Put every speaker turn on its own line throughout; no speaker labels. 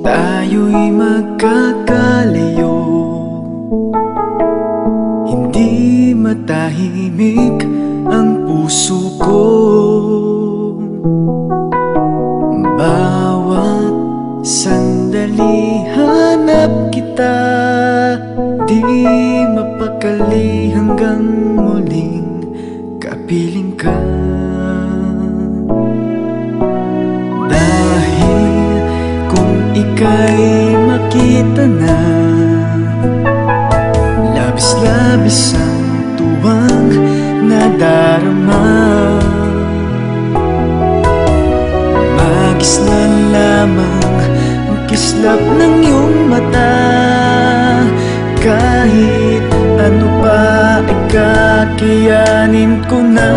Tayo'y magkakalayo, hindi matahimik ang puso ko. Bawat sandali hanap kita, di mapakali hanggang muling kapiling ka. Dahil kung ika'y makita na, labis-labis ang tuwang nadarama. Magis na lamang ang kislap ng iyong mata. Kahit ano pa ay kakayanin ko na.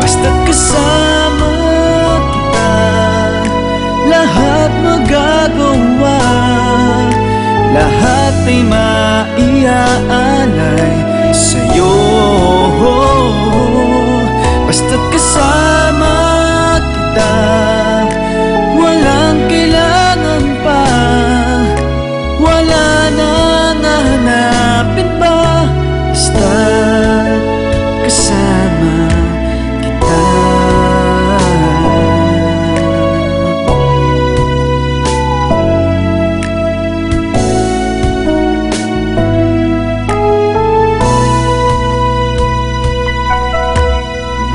Basta't kasama kita, lahat magagawa. Lahat ay maiaalay sa'yo. Basta't kasama kita, walang kailangan pa. Wala nang hahanapin pa. Basta't kasama kita.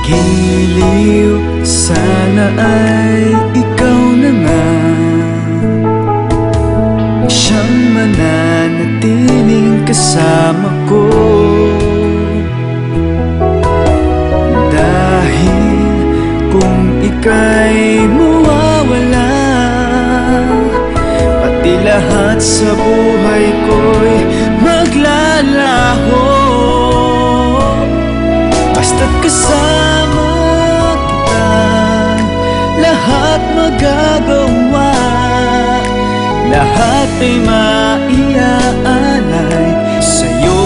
Giliw, sana ay ikaw na nga ang siyang mananatiling kasama ko. Dahil kung ika'y mawawala, pati lahat sa buhay ko'y maglalaho. Basta't kasama kita, lahat magagawa. Lahat ay maiaalay sa'yo.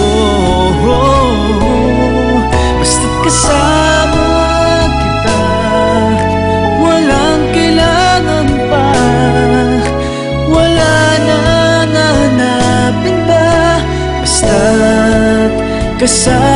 Basta't kasama kita, walang kailangan pa. Wala nang hahanapin pa. Basta't kasama